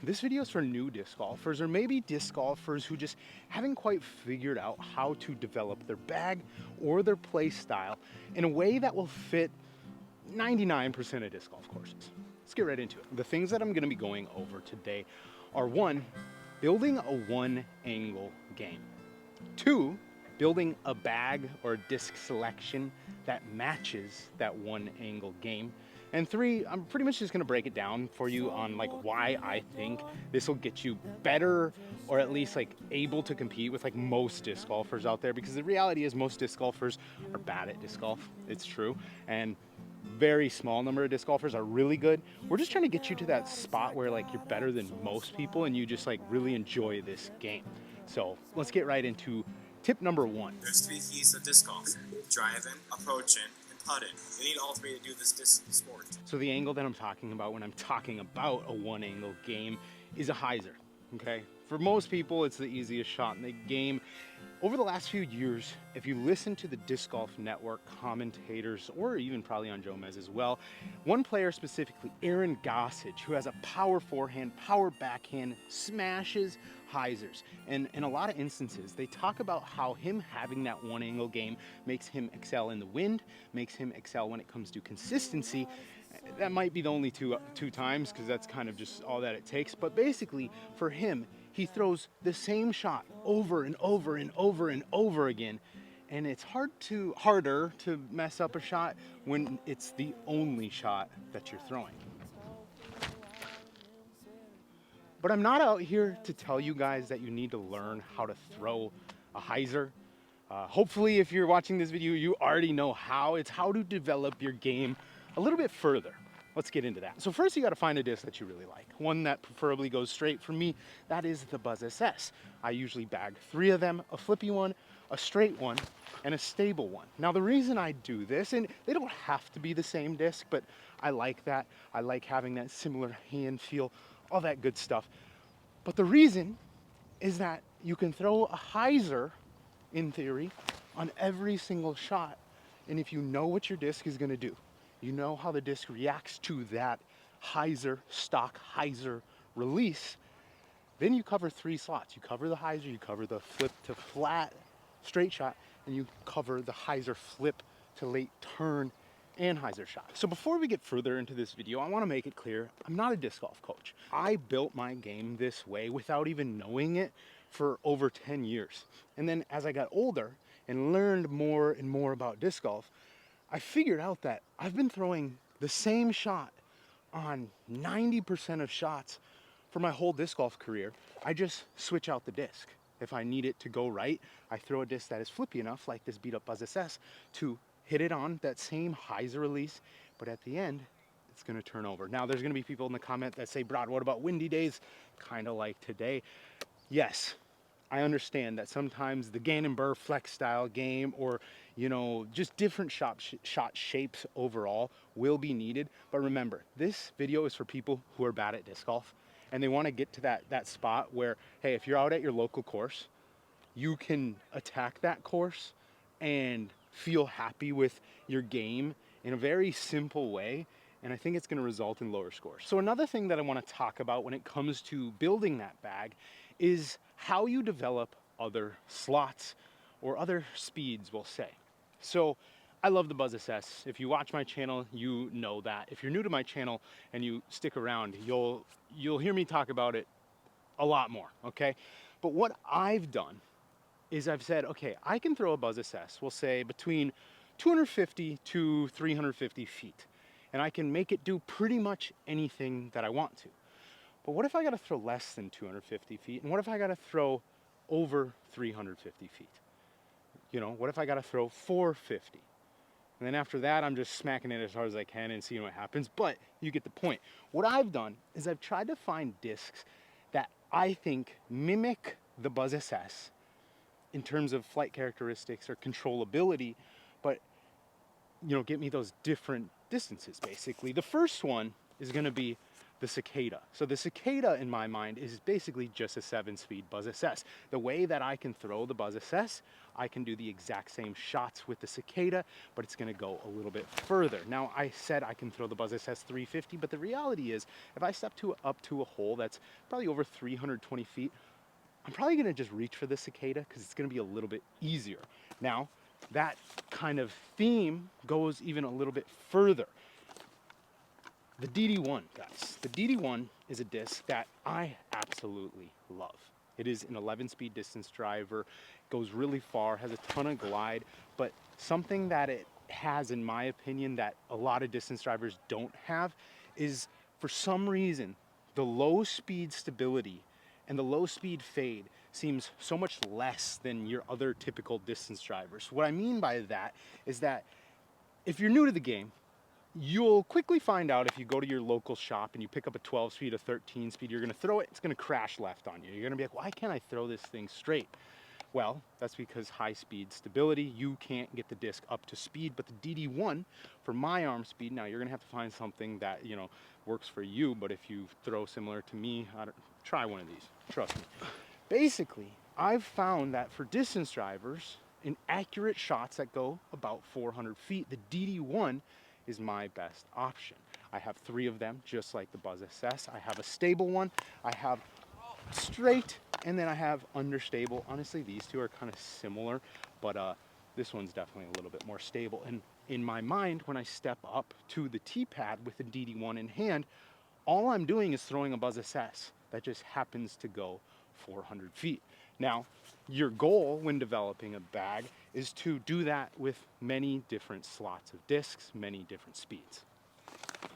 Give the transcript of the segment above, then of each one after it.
This video is for new disc golfers or maybe disc golfers who just haven't quite figured out how to develop their bag or their play style in a way that will fit 99% of disc golf courses. Let's get right into it. The things that I'm gonna be going over today are: one, building a one angle game. Two, building a bag or a disc selection that matches that one angle game. And three, I'm pretty much just gonna break it down for you on like why I think this will get you better, or at least like able to compete with like most disc golfers out there, because the reality is most disc golfers are bad at disc golf. It's true. And very small number of disc golfers are really good. We're just trying to get you to that spot where like you're better than most people and you just like really enjoy this game. So let's get right into tip number one. There's three keys to disc golf: driving, approaching, and putting. You need all three to do this disc sport. So the angle that I'm talking about when I'm talking about a one angle game is a hyzer, okay? For most people, it's the easiest shot in the game. Over the last few years, if you listen to the Disc Golf Network commentators, or even probably on Joe Mez as well, one player specifically, Aaron Gossage, who has a power forehand, power backhand, smashes hyzers. And in a lot of instances, they talk about how him having that one angle game makes him excel in the wind, makes him excel when it comes to consistency. That might be the only two times, because that's kind of just all that it takes. But basically, for him, he throws the same shot over and over and over and over again. And it's harder to mess up a shot when it's the only shot that you're throwing. But I'm not out here to tell you guys that you need to learn how to throw a hyzer. Hopefully, if you're watching this video, you already know how. It's how to develop your game a little bit further. Let's get into that. So first, you got to find a disc that you really like. One that preferably goes straight. For me, that is the Buzz SS. I usually bag 3 of them: a flippy one, a straight one, and a stable one. Now, the reason I do this, and they don't have to be the same disc, but I like that. I like having that similar hand feel, all that good stuff. But the reason is that you can throw a hyzer, in theory, on every single shot. And if you know what your disc is gonna do, you know how the disc reacts to that hyzer, stock hyzer release, then you cover 3 slots. You cover the hyzer, you cover the flip to flat straight shot, and you cover the hyzer flip to late turn and hyzer shot. So before we get further into this video, I want to make it clear, I'm not a disc golf coach. I built my game this way without even knowing it for over 10 years. And then as I got older and learned more and more about disc golf, I figured out that I've been throwing the same shot on 90% of shots for my whole disc golf career. I just switch out the disc. If I need it to go right, I throw a disc that is flippy enough, like this beat up Buzz SS, to hit it on that same hyzer release, but at the end, it's gonna turn over. Now, there's gonna be people in the comment that say, Brad, what about windy days? Kind of like today. Yes, I understand that sometimes the Gannon Buhr flex style game, or just different shot shapes overall will be needed. But remember, this video is for people who are bad at disc golf and they want to get to that spot where, hey, if you're out at your local course, you can attack that course and feel happy with your game in a very simple way. And I think it's going to result in lower scores. So another thing that I want to talk about when it comes to building that bag is how you develop other slots or other speeds, we'll say. So I love the Buzz SS. If you watch my channel, you know that. If you're new to my channel and you stick around, you'll hear me talk about it a lot more, okay? But what I've done is I've said, okay, I can throw a Buzz SS, we'll say between 250 to 350 feet, and I can make it do pretty much anything that I want to. But what if I gotta throw less than 250 feet? And what if I gotta throw over 350 feet? What if I gotta throw 450? And then after that, I'm just smacking it as hard as I can and seeing what happens. But you get the point. What I've done is I've tried to find discs that I think mimic the Buzz SS in terms of flight characteristics or controllability, but get me those different distances, basically. The first one is gonna be the Cicada. So the Cicada in my mind is basically just a 7-speed Buzz SS. The way that I can throw the Buzz SS, I can do the exact same shots with the Cicada, but it's gonna go a little bit further. Now I said I can throw the Buzz SS 350, but the reality is if I step up to a hole that's probably over 320 feet, I'm probably gonna just reach for the Cicada because it's gonna be a little bit easier. Now, that kind of theme goes even a little bit further. The DD1, guys. The DD1 is a disc that I absolutely love. It is an 11-speed distance driver, goes really far, has a ton of glide, but something that it has, in my opinion, that a lot of distance drivers don't have is, for some reason, the low speed stability and the low speed fade seems so much less than your other typical distance drivers. What I mean by that is that if you're new to the game, you'll quickly find out if you go to your local shop and you pick up a 12-speed, a 13-speed, you're gonna throw it, it's gonna crash left on you. You're gonna be like, why can't I throw this thing straight? Well, that's because high-speed stability, you can't get the disc up to speed, but the DD1, for my arm speed, now you're gonna have to find something that, works for you, but if you throw similar to me, try one of these, trust me. Basically, I've found that for distance drivers, in accurate shots that go about 400 feet, the DD1 is my best option. I have 3 of them, just like the Buzz SS. I have a stable one, I have straight, and then I have understable. Honestly, these two are kind of similar, but this one's definitely a little bit more stable. And in my mind, when I step up to the T-pad with the DD1 in hand, all I'm doing is throwing a Buzz SS that just happens to go 400 feet. Now, your goal when developing a bag is to do that with many different slots of discs, many different speeds.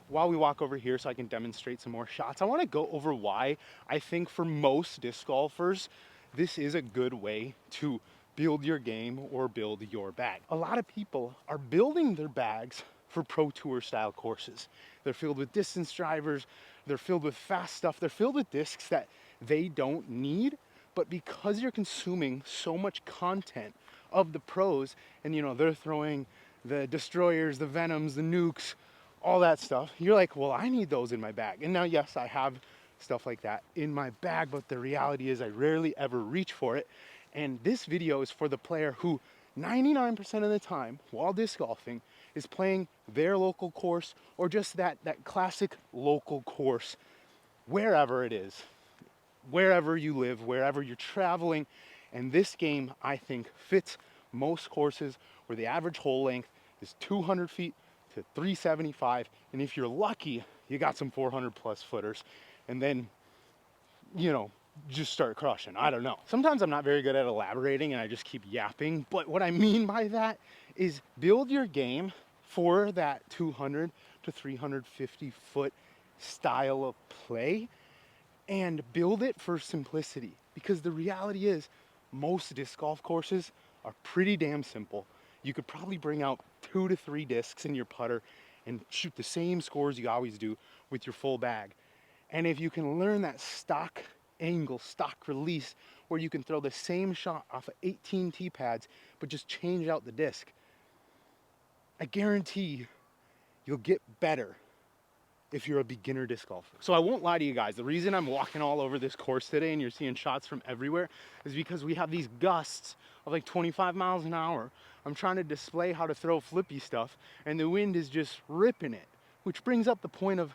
While we walk over here so I can demonstrate some more shots, I want to go over why I think for most disc golfers, this is a good way to build your game or build your bag. A lot of people are building their bags for Pro Tour style courses. They're filled with distance drivers, they're filled with fast stuff, they're filled with discs that they don't need, but because you're consuming so much content of the pros, and they're throwing the Destroyers, the Venoms, the Nukes, all that stuff, you're like, well, I need those in my bag. And now, yes, I have stuff like that in my bag, but the reality is I rarely ever reach for it. And this video is for the player who 99% of the time while disc golfing is playing their local course or just that classic local course, wherever it is, wherever you live, wherever you're traveling. And this game, I think, fits most courses where the average hole length is 200 feet to 375. And if you're lucky, you got some 400 plus footers. And then, just start crushing. I don't know. Sometimes I'm not very good at elaborating and I just keep yapping. But what I mean by that is build your game for that 200 to 350 foot style of play and build it for simplicity. Because the reality is most disc golf courses are pretty damn simple. You could probably bring out 2 to 3 discs in your putter and shoot the same scores you always do with your full bag. And if you can learn that stock angle, stock release, where you can throw the same shot off of 18 tee pads, but just change out the disc, I guarantee you'll get better if you're a beginner disc golfer. So I won't lie to you guys, the reason I'm walking all over this course today and you're seeing shots from everywhere is because we have these gusts of like 25 miles an hour. I'm trying to display how to throw flippy stuff and the wind is just ripping it, which brings up the point of,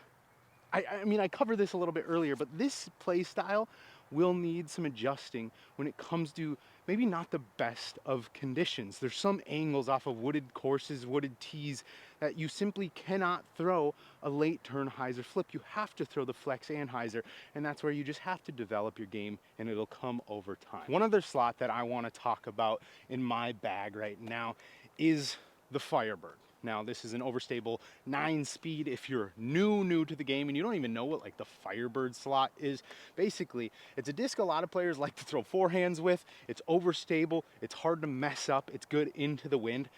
I covered this a little bit earlier, but this play style will need some adjusting when it comes to maybe not the best of conditions. There's some angles off of wooded courses, wooded tees, that you simply cannot throw a late turn hyzer flip. You have to throw the flex and hyzer, and that's where you just have to develop your game and it'll come over time. One other slot that I want to talk about in my bag right now is the Firebird. Now, this is an overstable 9-speed. If you're new to the game and you don't even know what like the Firebird slot is, basically it's a disc a lot of players like to throw forehands with. It's overstable, it's hard to mess up, it's good into the wind.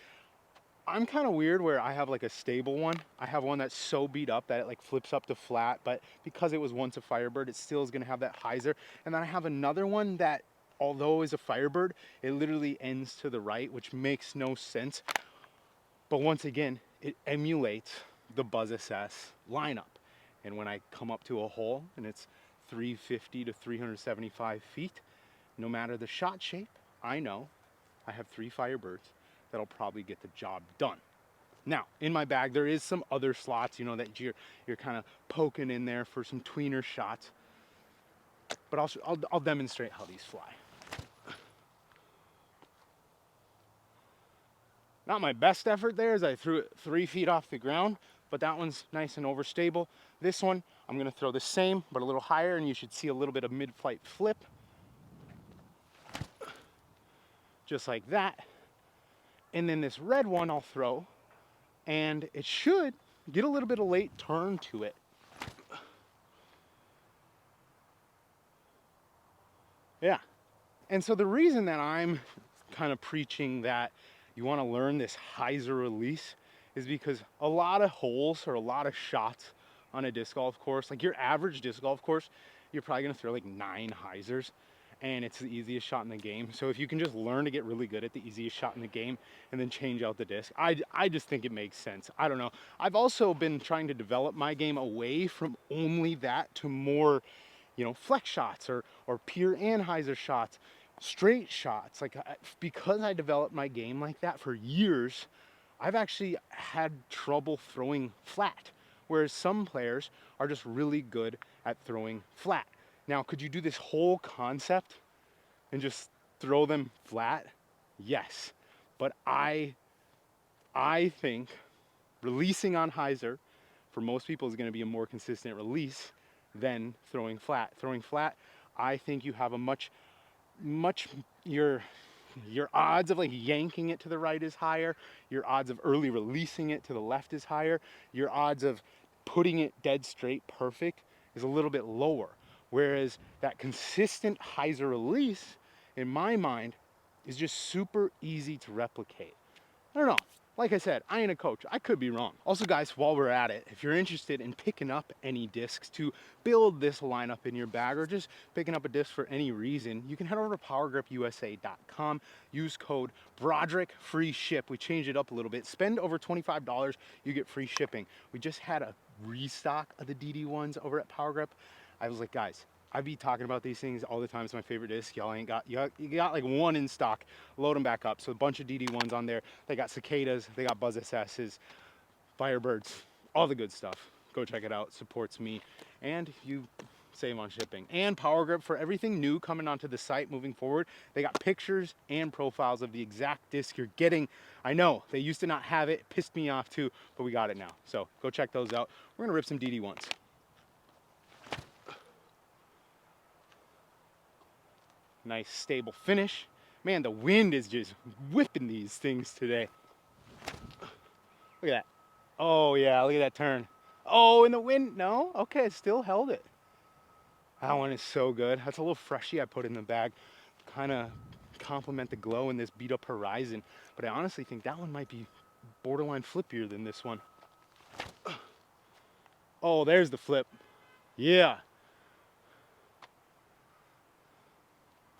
I'm kind of weird where I have like a stable one. I have one that's so beat up that it like flips up to flat, but because it was once a Firebird, it still is gonna have that hyzer. And then I have another one that, although is a Firebird, it literally ends to the right, which makes no sense. But once again, it emulates the Buzz SS lineup. And when I come up to a hole and it's 350 to 375 feet, no matter the shot shape, I know I have 3 Firebirds that'll probably get the job done. Now, in my bag, there is some other slots, you know, that you're kind of poking in there for some tweener shots. But I'll demonstrate how these fly. Not my best effort there, as I threw it 3 feet off the ground, but that one's nice and overstable. This one, I'm gonna throw the same, but a little higher, and you should see a little bit of mid-flight flip. Just like that. And then this red one I'll throw, and it should get a little bit of late turn to it. Yeah. And so the reason that I'm kind of preaching that you want to learn this hyzer release is because a lot of holes or a lot of shots on a disc golf course, like your average disc golf course, you're probably going to throw like 9 hyzers, and it's the easiest shot in the game. So if you can just learn to get really good at the easiest shot in the game and then change out the disc, I just think it makes sense. I don't know. I've also been trying to develop my game away from only that to more, you know, flex shots or pure anhyzer shots, straight shots. Like, because I developed my game like that for years, I've actually had trouble throwing flat, whereas some players are just really good at throwing flat. Now, could you do this whole concept and just throw them flat? Yes, but I think releasing on hyzer for most people is going to be a more consistent release than throwing flat. Throwing flat, I think you have a much your odds of like yanking it to the right is higher. Your odds of early releasing it to the left is higher. Your odds of putting it dead straight perfect is a little bit lower. Whereas that consistent hyzer release, in my mind, is just super easy to replicate. I don't know. Like I said, I ain't a coach. I could be wrong. Also, guys, while we're at it, if you're interested in picking up any discs to build this lineup in your bag, or just picking up a disc for any reason, you can head over to powergripusa.com. Use code Broderick, free ship. We changed it up a little bit. Spend over $25, you get free shipping. We just had a restock of the DD1s over at Power Grip. I was like, guys, I be talking about these things all the time. It's my favorite disc. Y'all ain't got, you got like one in stock. Load them back up. So a bunch of DD1s on there. They got Cicadas, they got Buzz SS's, Firebirds, all the good stuff. Go check it out. Supports me, and you save on shipping. And Power Grip, for everything new coming onto the site moving forward, they got pictures and profiles of the exact disc you're getting. I know they used to not have it. Pissed me off too, but we got it now. So go check those out. We're gonna rip some DD1s. Nice stable finish. Man, the wind is just whipping these things today. Look at that. Oh yeah, look at that turn. Oh, in the wind, no? Okay, it still held it. That one is so good. That's a little freshie I put in the bag. Kind of complement the glow in this beat up horizon. But I honestly think that one might be borderline flippier than this one. Oh, there's the flip. Yeah.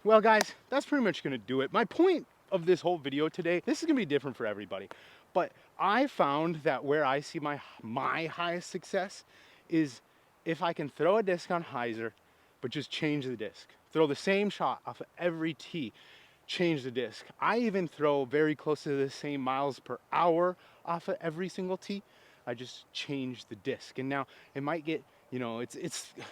Well, guys, that's pretty much gonna do it. My point of this whole video today, this is gonna be different for everybody, but I found that where I see my highest success is if I can throw a disc on hyzer, but just change the disc. Throw the same shot off of every tee, change the disc. I even throw very close to the same miles per hour off of every single tee. I just change the disc. And now it might get, you know, it's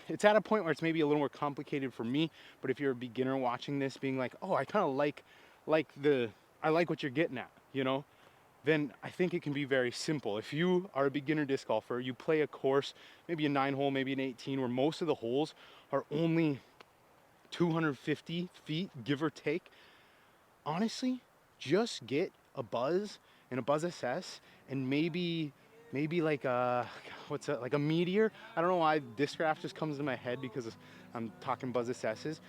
at a point where it's maybe a little more complicated for me, but if you're a beginner watching this being like, oh, I kind of like what you're getting at, you know, then I think it can be very simple. If you are a beginner disc golfer, you play a course, maybe a 9-hole, maybe an 18, where most of the holes are only 250 feet, give or take, honestly, just get a Buzz and a Buzz SS and maybe like a, like a Meteor. I don't know why Discraft just comes to my head because I'm talking Buzz SS's.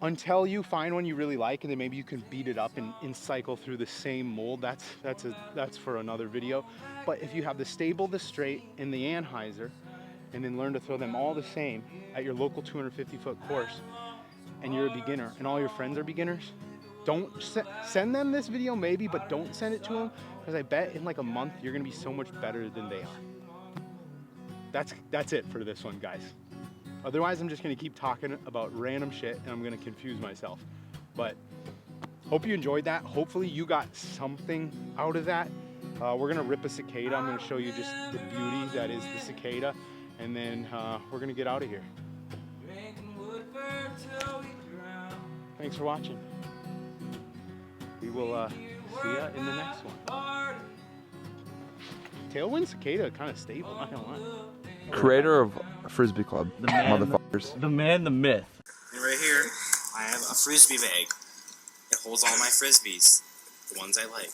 Until you find one you really like, and then maybe you can beat it up and cycle through the same mold. That's for another video. But if you have the stable, the straight, and the anhyzer, and then learn to throw them all the same at your local 250-foot course, and you're a beginner, and all your friends are beginners, don't send them this video maybe, but don't send it to them, because I bet in like a month you're gonna be so much better than they are. that's it for this one, guys. Otherwise, I'm just gonna keep talking about random shit and I'm gonna confuse myself. But hope you enjoyed that. Hopefully you got something out of that. We're gonna rip a cicada. I'm gonna show you just the beauty that is the cicada, and then we're gonna get out of here. Thanks for watching. We will see ya in the next one. Tailwind cicada kind of stable, not gonna lie. Creator of Frisbee Club, motherfuckers. The man, the myth. And right here, I have a frisbee bag. It holds all my frisbees, the ones I like.